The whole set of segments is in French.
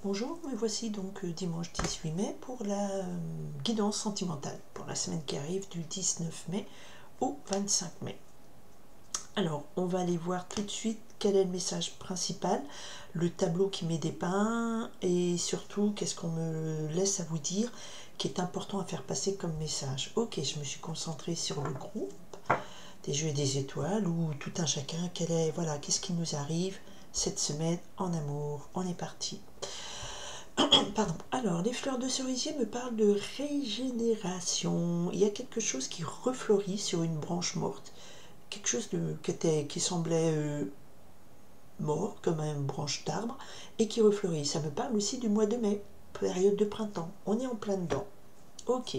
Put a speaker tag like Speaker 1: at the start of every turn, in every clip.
Speaker 1: Bonjour, me voici donc dimanche 18 mai pour la guidance sentimentale pour la semaine qui arrive du 19 mai au 25 mai. Alors, on va aller voir tout de suite quel est le message principal, le tableau qui m'est dépeint et surtout qu'est-ce qu'on me laisse à vous dire qui est important à faire passer comme message. Ok, je me suis concentrée sur le groupe des jeux et des étoiles ou tout un chacun, qu'est-ce qui nous arrive cette semaine en amour. On est parti. Pardon. Alors, les fleurs de cerisier me parlent de régénération. Il y a quelque chose qui refleurit sur une branche morte. Quelque chose qui semblait mort, comme une branche d'arbre, et qui refleurit. Ça me parle aussi du mois de mai, période de printemps. On est en plein dedans. Ok.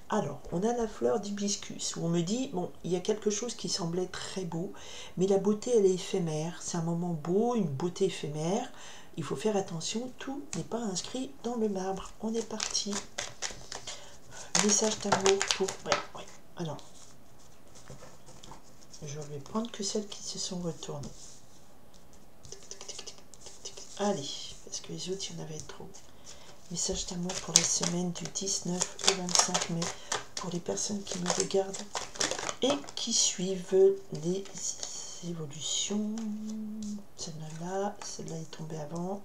Speaker 1: Alors, on a la fleur d'hibiscus, où on me dit, bon, il y a quelque chose qui semblait très beau, mais la beauté, elle est éphémère. C'est un moment beau, une beauté éphémère. Il faut faire attention, tout n'est pas inscrit dans le marbre. On est parti. Message d'amour pour... Ouais. Alors, je vais prendre que celles qui se sont retournées. Allez, parce que les autres, il y en avait trop. Message d'amour pour la semaine du 19 au 25 mai, pour les personnes qui me regardent et qui suivent les évolutions. Celle-là est tombée avant.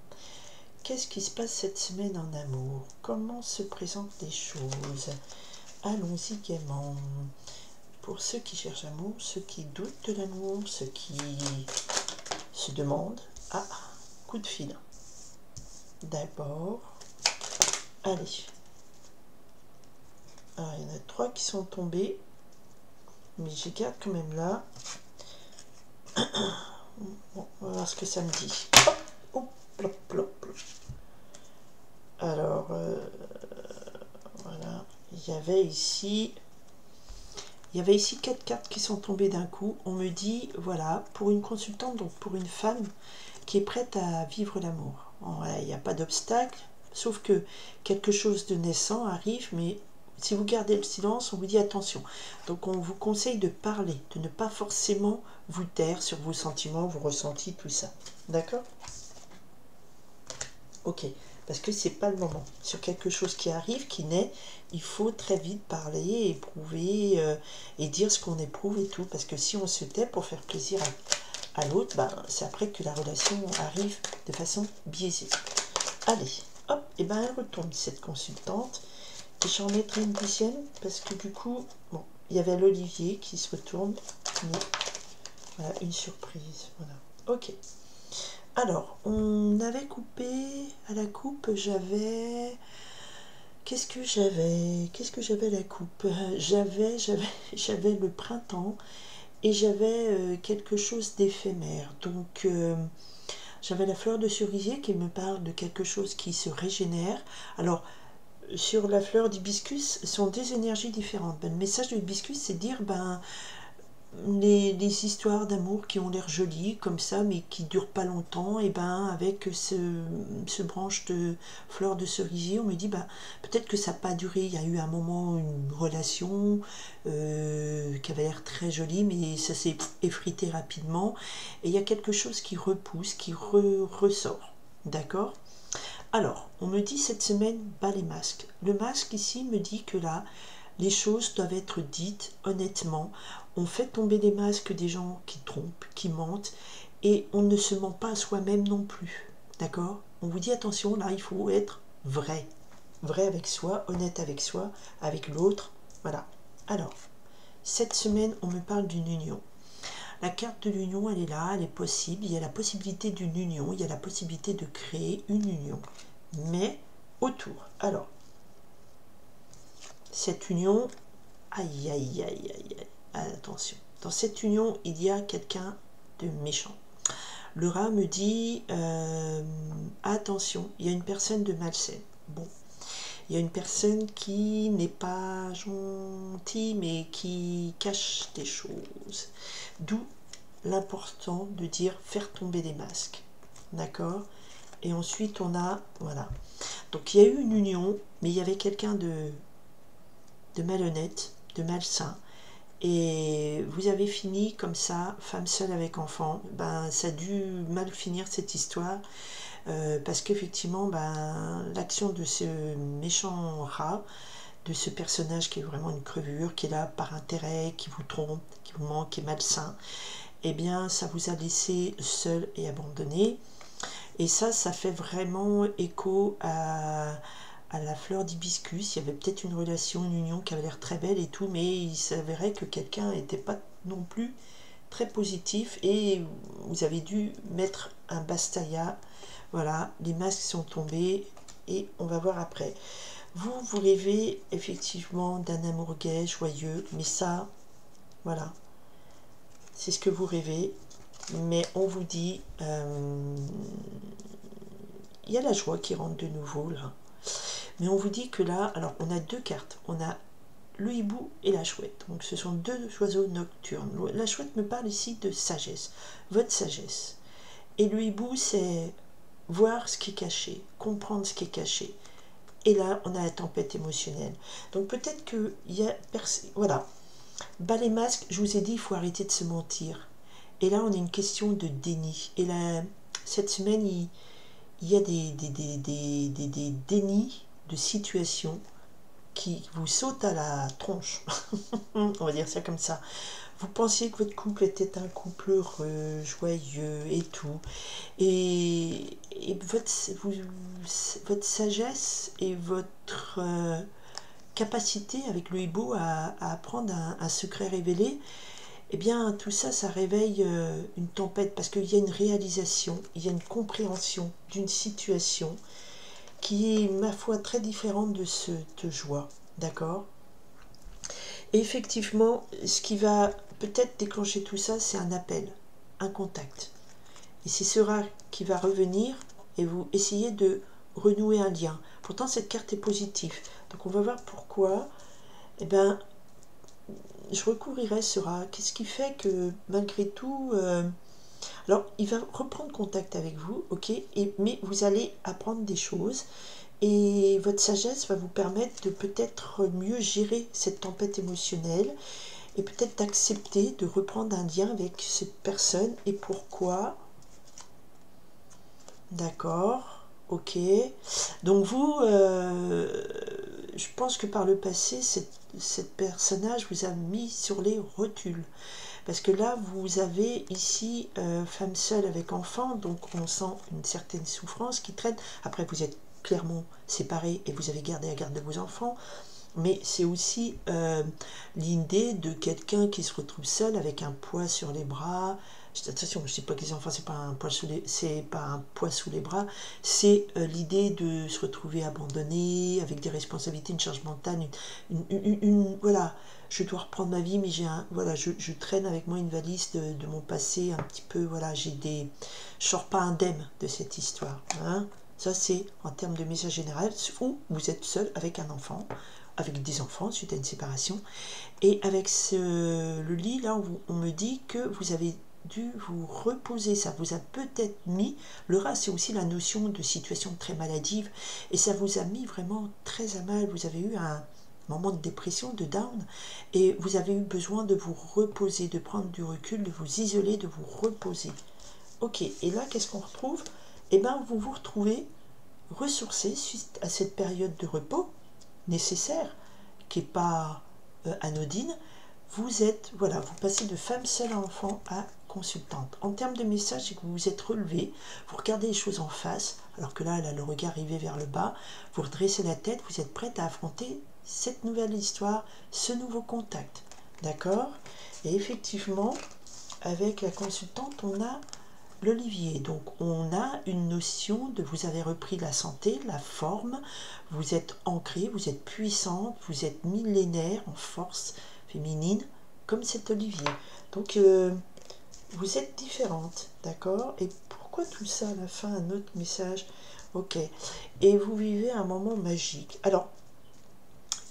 Speaker 1: Qu'est-ce qui se passe cette semaine en amour? Comment se présentent les choses? Allons-y gaiement. Pour ceux qui cherchent l'amour, ceux qui doutent de l'amour, ceux qui se demandent. Ah, coup de fil. D'abord, allez. Alors, il y en a 3 qui sont tombés, mais je garde quand même là. Bon, on va voir ce que ça me dit. Hop, plop, plop, plop. Alors, voilà, il y avait ici 4 cartes qui sont tombées d'un coup. On me dit, voilà, pour une consultante, donc pour une femme qui est prête à vivre l'amour. Voilà, il n'y a pas d'obstacle, sauf que quelque chose de naissant arrive, mais si vous gardez le silence, on vous dit attention. Donc on vous conseille de parler, de ne pas forcément vous taire sur vos sentiments, vos ressentis, tout ça. D'accord? Ok, parce que c'est pas le moment. Sur quelque chose qui arrive, qui naît, il faut très vite parler, éprouver et dire ce qu'on éprouve et tout. Parce que si on se tait pour faire plaisir à l'autre, ben, c'est après que la relation arrive de façon biaisée. Allez, hop, et ben elle retourne cette consultante. Et j'en mettrai une deuxième parce que du coup, bon, il y avait l'Olivier qui se retourne. Mais voilà, une surprise. Voilà. Ok. Alors, on avait coupé à la coupe, j'avais... Qu'est-ce que j'avais à la coupe? J'avais le printemps et j'avais quelque chose d'éphémère. Donc, j'avais la fleur de cerisier qui me parle de quelque chose qui se régénère. Alors, sur la fleur d'hibiscus, ce sont des énergies différentes. Ben, le message de l'hibiscus, c'est dire... ben les histoires d'amour qui ont l'air jolies comme ça mais qui durent pas longtemps, et ben avec ce branche de fleurs de cerisier, on me dit peut-être que ça n'a pas duré, il y a eu un moment une relation qui avait l'air très jolie mais ça s'est effrité rapidement et il y a quelque chose qui repousse, qui ressort. D'accord? Alors, on me dit cette semaine, bas les masques. Le masque ici me dit que là, les choses doivent être dites honnêtement. On fait tomber les masques des gens qui trompent, qui mentent, et on ne se ment pas à soi-même non plus. D'accord? On vous dit attention, là, il faut être vrai. Vrai avec soi, honnête avec l'autre. Voilà. Alors, cette semaine, on me parle d'une union. La carte de l'union, elle est là, elle est possible. Il y a la possibilité d'une union, il y a la possibilité de créer une union. Mais autour. Alors, cette union, aïe, aïe, aïe, aïe, aïe, attention. Dans cette union, il y a quelqu'un de méchant. Le rat me dit, attention, il y a une personne de malsaine. Bon, il y a une personne qui n'est pas gentille, mais qui cache des choses. D'où l'important de dire faire tomber les masques. D'accord? Et ensuite, on a, voilà. Donc, il y a eu une union, mais il y avait quelqu'un de malhonnête, de malsain. Et vous avez fini comme ça, femme seule avec enfant. Ben, ça a dû mal finir cette histoire. parce qu'effectivement, ben, l'action de ce méchant rat, de ce personnage qui est vraiment une crevure, qui est là par intérêt, qui vous trompe, qui vous manque, qui est malsain, eh bien, ça vous a laissé seul et abandonné. Et ça fait vraiment écho à la fleur d'hibiscus. Il y avait peut-être une relation, une union qui avait l'air très belle et tout, mais il s'avérait que quelqu'un n'était pas non plus très positif et vous avez dû mettre un bastaya. Voilà, les masques sont tombés et on va voir après. Vous rêvez effectivement d'un amour gai, joyeux, mais ça, voilà, c'est ce que vous rêvez. Mais on vous dit, il y a la joie qui rentre de nouveau là. Mais on vous dit que là, alors on a deux cartes. On a le hibou et la chouette. Donc ce sont deux oiseaux nocturnes. La chouette me parle ici de sagesse, votre sagesse. Et le hibou, c'est voir ce qui est caché, comprendre ce qui est caché. Et là, on a la tempête émotionnelle. Donc peut-être qu'il y a... Voilà. Bas les masques, je vous ai dit, il faut arrêter de se mentir. Et là, on a une question de déni. Et là, cette semaine, il y a des dénis de situations qui vous sautent à la tronche. On va dire ça comme ça. Vous pensiez que votre couple était un couple heureux, joyeux et tout. Et votre sagesse et votre capacité avec le hibou à apprendre un secret révélé, eh bien tout ça, ça réveille une tempête parce qu'il y a une réalisation, il y a une compréhension d'une situation qui est, ma foi, très différente de cette joie, d'accord? Et effectivement, ce qui va peut-être déclencher tout ça, c'est un appel, un contact. Et c'est ce rat qui va revenir et vous essayez de renouer un lien. Pourtant, cette carte est positive. Donc, on va voir pourquoi. Eh bien, je recouvrirai ce rat. Qu'est-ce qui fait que, malgré tout... alors, il va reprendre contact avec vous, ok, mais vous allez apprendre des choses. Et votre sagesse va vous permettre de peut-être mieux gérer cette tempête émotionnelle et peut-être d'accepter de reprendre un lien avec cette personne. Et pourquoi? D'accord, ok. Donc vous, je pense que par le passé, cette personnage vous a mis sur les rotules. Parce que là, vous avez ici femme seule avec enfant, donc on sent une certaine souffrance qui traîne. Après, vous êtes clairement séparés et vous avez gardé la garde de vos enfants. Mais c'est aussi l'idée de quelqu'un qui se retrouve seul avec un poids sur les bras. Attention, je ne dis pas que les enfants, c'est pas un poids sous les bras, c'est l'idée de se retrouver abandonné, avec des responsabilités, une charge mentale, voilà, je dois reprendre ma vie, mais voilà, je traîne avec moi une valise de mon passé un petit peu, voilà, je sors pas indemne de cette histoire, hein. Ça, c'est en termes de message général, où vous êtes seul avec un enfant, avec des enfants suite à une séparation. Et avec le lit, là, on me dit que vous avez dû vous reposer. Ça vous a peut-être mis, le rat, c'est aussi la notion de situation très maladive, et ça vous a mis vraiment très à mal. Vous avez eu un moment de dépression, de down, et vous avez eu besoin de vous reposer, de prendre du recul, de vous isoler, de vous reposer. Ok, et là, qu'est-ce qu'on retrouve? Eh bien, vous vous retrouvez ressourcé suite à cette période de repos nécessaire, qui n'est pas anodine. Vous êtes, voilà, vous passez de femme seule à enfant à consultante. En termes de message, c'est que vous vous êtes relevé, vous regardez les choses en face, alors que là, elle a le regard rivé vers le bas, vous redressez la tête, vous êtes prête à affronter cette nouvelle histoire, ce nouveau contact. D'accord? Et effectivement, avec la consultante, on a l'olivier. Donc on a une notion de vous avez repris la santé, la forme, vous êtes ancré, vous êtes puissante, vous êtes millénaire en force féminine, comme cet olivier. Donc vous êtes différente, d'accord? Et pourquoi tout ça à la fin, un autre message? Ok. Et vous vivez un moment magique. Alors,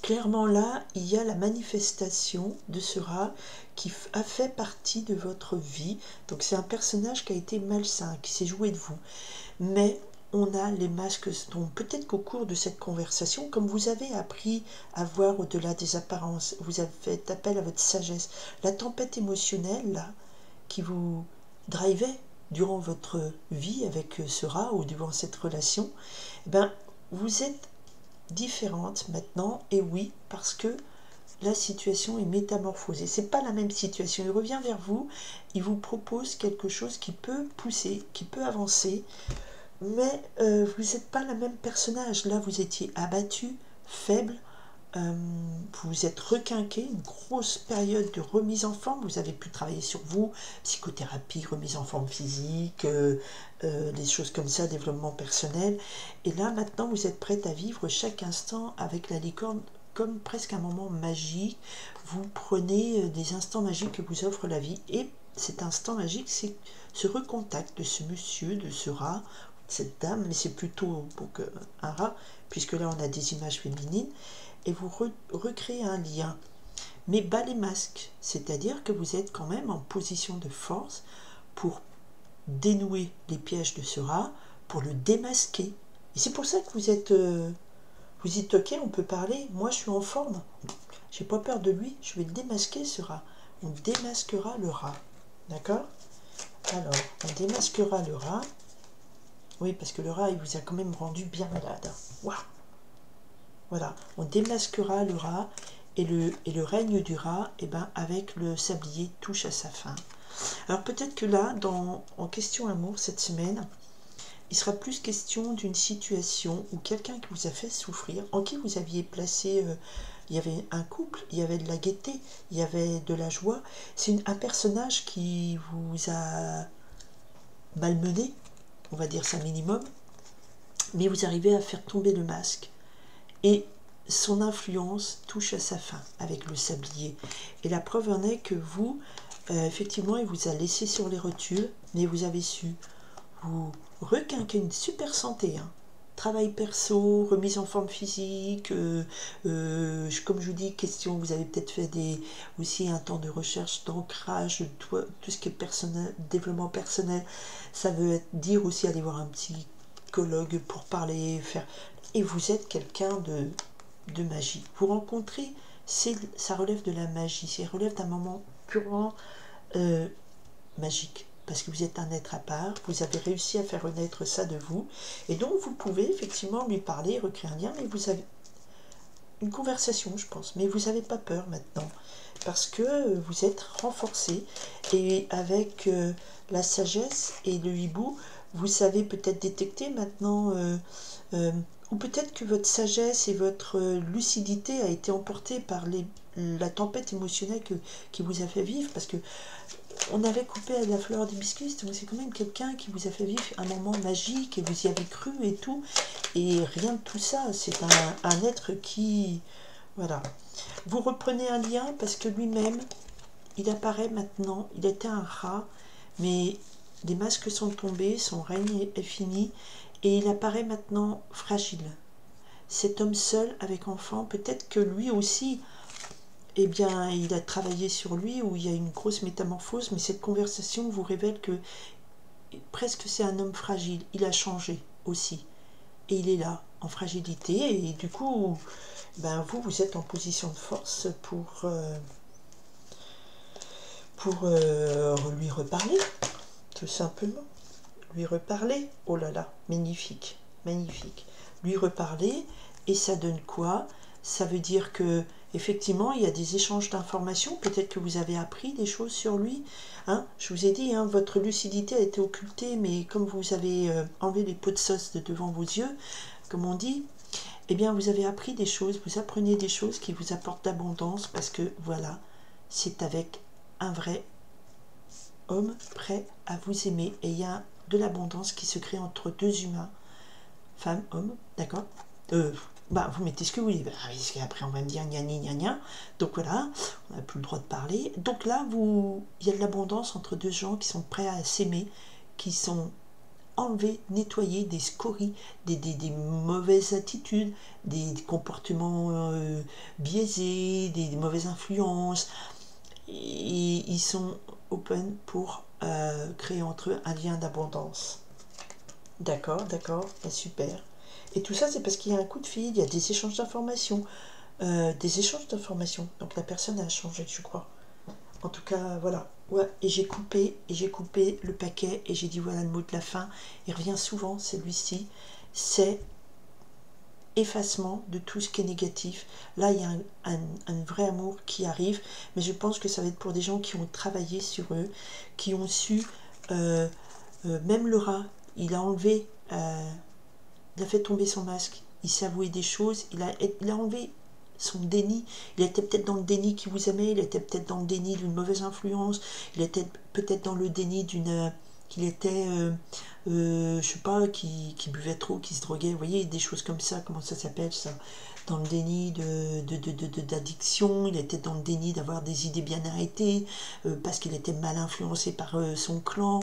Speaker 1: clairement là, il y a la manifestation de ce rat qui a fait partie de votre vie. Donc c'est un personnage qui a été malsain, qui s'est joué de vous. Mais on a les masques tombent. Peut-être qu'au cours de cette conversation, comme vous avez appris à voir au-delà des apparences, vous avez fait appel à votre sagesse. La tempête émotionnelle là, qui vous drivait, durant votre vie avec ce rat ou durant cette relation, eh ben, vous êtes différente maintenant, et oui, parce que la situation est métamorphosée. C'est pas la même situation. Il revient vers vous, il vous propose quelque chose qui peut pousser, qui peut avancer, mais vous n'êtes pas le même personnage. Là, vous étiez abattu, faible, vous vous êtes requinqué, une grosse période de remise en forme, vous avez pu travailler sur vous, psychothérapie, remise en forme physique, des choses comme ça, développement personnel, et là maintenant vous êtes prête à vivre chaque instant avec la licorne comme presque un moment magique. Vous prenez des instants magiques que vous offre la vie, et cet instant magique, c'est ce recontact de ce monsieur, de ce rat, cette dame, mais c'est plutôt donc, un rat, puisque là on a des images féminines, et vous recréez un lien. Mais bas les masques, c'est-à-dire que vous êtes quand même en position de force pour dénouer les pièges de ce rat, pour le démasquer. Et c'est pour ça que vous êtes... vous dites, ok, on peut parler, moi je suis en forme, j'ai pas peur de lui, je vais le démasquer ce rat. On démasquera le rat. D'accord? Alors, on démasquera le rat. Oui, parce que le rat, il vous a quand même rendu bien malade. Waouh! Voilà, on démasquera le rat, et le règne du rat, eh ben, avec le sablier, touche à sa fin. Alors peut-être que là, en question amour cette semaine, il sera plus question d'une situation où quelqu'un qui vous a fait souffrir, en qui vous aviez placé, il y avait un couple, il y avait de la gaieté, il y avait de la joie. C'est un personnage qui vous a malmené, on va dire ça minimum, mais vous arrivez à faire tomber le masque. Et son influence touche à sa fin avec le sablier. Et la preuve en est que vous, effectivement, il vous a laissé sur les rotules, mais vous avez su vous requinquer une super santé. Hein. Travail perso, remise en forme physique, comme je vous dis, question, vous avez peut-être fait aussi un temps de recherche, d'ancrage, tout ce qui est personnel, développement personnel. Ça veut dire aussi aller voir un psychologue pour parler, faire... Et vous êtes quelqu'un de magie. Vous rencontrez, ça relève de la magie, ça relève d'un moment purement magique, parce que vous êtes un être à part, vous avez réussi à faire renaître ça de vous, et donc vous pouvez effectivement lui parler, recréer un lien, mais vous avez une conversation, je pense, mais vous n'avez pas peur maintenant, parce que vous êtes renforcé, et avec la sagesse et le hibou, vous savez peut-être détecter maintenant, ou peut-être que votre sagesse et votre lucidité a été emportée par la tempête émotionnelle qui vous a fait vivre, parce que on avait coupé à la fleur d'hibiscus, donc c'est quand même quelqu'un qui vous a fait vivre un moment magique, et vous y avez cru et tout, et rien de tout ça, c'est un être qui... Voilà. Vous reprenez un lien parce que lui-même, il apparaît maintenant, il était un rat, mais les masques sont tombés, son règne est fini, et il apparaît maintenant fragile. Cet homme seul avec enfant, peut-être que lui aussi, eh bien, il a travaillé sur lui, où il y a une grosse métamorphose, mais cette conversation vous révèle que presque c'est un homme fragile, il a changé aussi, et il est là, en fragilité, et du coup, ben vous êtes en position de force pour lui reparler, tout simplement. Lui reparler, oh là là, magnifique, magnifique. Lui reparler, et ça donne quoi? Ça veut dire que effectivement, il y a des échanges d'informations, peut-être que vous avez appris des choses sur lui. Hein, je vous ai dit, hein, votre lucidité a été occultée, mais comme vous avez enlevé les pots de sauce de devant vos yeux, comme on dit, eh bien vous avez appris des choses, vous apprenez des choses qui vous apportent l'abondance, parce que voilà, c'est avec un vrai homme prêt à vous aimer, et il y a de l'abondance qui se crée entre deux humains, femme, homme, d'accord, vous mettez ce que vous voulez, parce qu'après on va me dire gna gna gna, donc voilà, on n'a plus le droit de parler, donc là, il y a de l'abondance entre deux gens qui sont prêts à s'aimer, qui sont enlevés, nettoyés des scories, des mauvaises attitudes, des comportements biaisés, des mauvaises influences, et ils sont open pour créer entre eux un lien d'abondance. D'accord, d'accord, super. Et tout ça, c'est parce qu'il y a un coup de fil, il y a des échanges d'informations. Donc la personne a changé, je crois. En tout cas, voilà. Ouais, et j'ai coupé le paquet et j'ai dit voilà le mot de la fin. Il revient souvent, celui-ci. C'est effacement de tout ce qui est négatif. Là, il y a un vrai amour qui arrive, mais je pense que ça va être pour des gens qui ont travaillé sur eux, qui ont su, même le rat, il a enlevé, il a fait tomber son masque, il s'est avoué des choses, il a enlevé son déni. Il était peut-être dans le déni qui vous aimait, il était peut-être dans le déni d'une mauvaise influence, il était peut-être dans le déni d'une... qu'il était, je sais pas, qui buvait trop, qui se droguait, vous voyez, des choses comme ça, comment ça s'appelle ça, dans le déni d'addiction, il était dans le déni d'avoir des idées bien arrêtées, parce qu'il était mal influencé par son clan,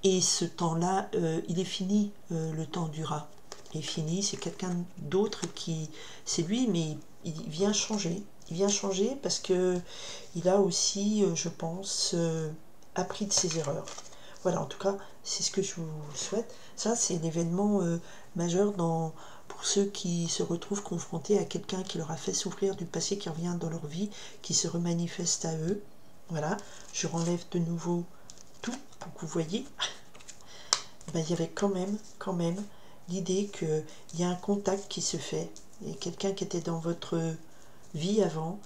Speaker 1: et ce temps-là, il est fini, le temps du rat. Il est fini, c'est quelqu'un d'autre qui... C'est lui, mais il vient changer. Il vient changer parce que il a aussi, je pense, appris de ses erreurs. Voilà, en tout cas, c'est ce que je vous souhaite. Ça, c'est l'événement majeur pour ceux qui se retrouvent confrontés à quelqu'un qui leur a fait souffrir du passé, qui revient dans leur vie, qui se remanifeste à eux. Voilà, je renlève de nouveau tout pour que vous voyez. Ben, il y avait quand même l'idée qu'il y a un contact qui se fait. Il y a quelqu'un qui était dans votre vie avant,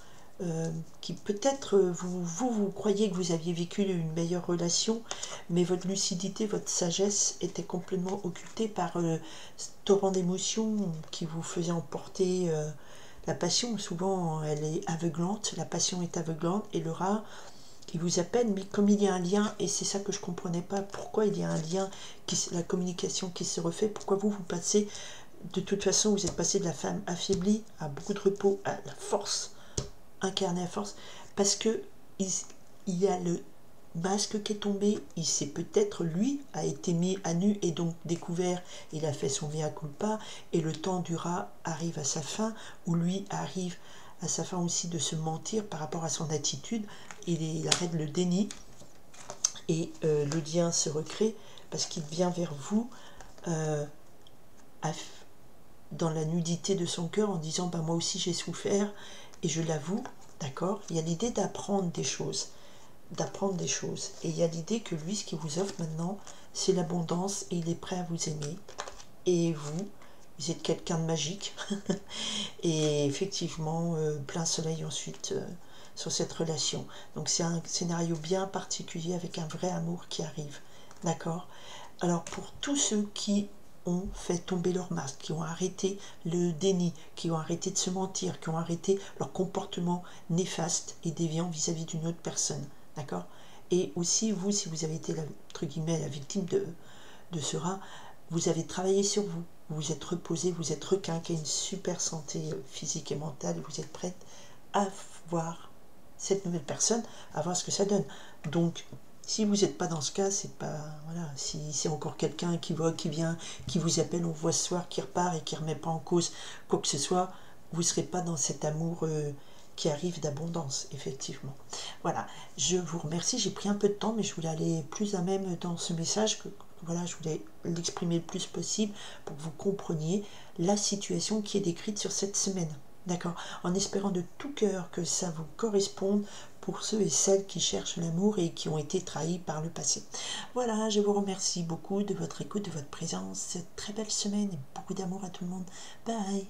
Speaker 1: qui peut-être vous croyez que vous aviez vécu une meilleure relation, mais votre lucidité, votre sagesse était complètement occultée par ce torrent d'émotions qui vous faisait emporter. La passion, souvent, elle est aveuglante, la passion est aveuglante, et le rat, il vous appelle, mais comme il y a un lien, et c'est ça que je ne comprenais pas, pourquoi il y a un lien, la communication qui se refait, pourquoi vous passez, de toute façon, vous êtes passé de la femme affaiblie à beaucoup de repos, à la force, incarnée à force, parce que il y a le masque qui est tombé, il s'est peut-être, lui, a été mis à nu et donc découvert, il a fait son mea culpa, et le temps du rat arrive à sa fin, où lui arrive à sa fin aussi de se mentir par rapport à son attitude, il arrête le déni, et le lien se recrée, parce qu'il vient vers vous, dans la nudité de son cœur, en disant bah, moi aussi j'ai souffert, et je l'avoue, d'accord. Il y a l'idée d'apprendre des choses, et il y a l'idée que lui, ce qu'il vous offre maintenant, c'est l'abondance, et il est prêt à vous aimer. Et vous êtes quelqu'un de magique, et effectivement, plein soleil ensuite sur cette relation. Donc c'est un scénario bien particulier avec un vrai amour qui arrive, d'accord. Alors pour tous ceux qui ont fait tomber leur masque, qui ont arrêté le déni, qui ont arrêté de se mentir, qui ont arrêté leur comportement néfaste et déviant vis-à-vis d'une autre personne, d'accord. Et aussi vous, si vous avez été entre guillemets la victime de ce rat, vous avez travaillé sur vous, vous vous êtes reposé, vous êtes requinqué, une super santé physique et mentale, et vous êtes prête à voir cette nouvelle personne, à voir ce que ça donne. Donc si vous n'êtes pas dans ce cas, c'est pas, voilà, si c'est encore quelqu'un qui vient, qui vous appelle, on voit ce soir, qui repart et qui ne remet pas en cause quoi que ce soit, vous ne serez pas dans cet amour qui arrive d'abondance, effectivement. Voilà, je vous remercie, j'ai pris un peu de temps, mais je voulais aller plus à même dans ce message, voilà, je voulais l'exprimer le plus possible pour que vous compreniez la situation qui est décrite sur cette semaine. D'accord, en espérant de tout cœur que ça vous corresponde pour ceux et celles qui cherchent l'amour et qui ont été trahis par le passé. Voilà, je vous remercie beaucoup de votre écoute, de votre présence. Cette très belle semaine et beaucoup d'amour à tout le monde. Bye.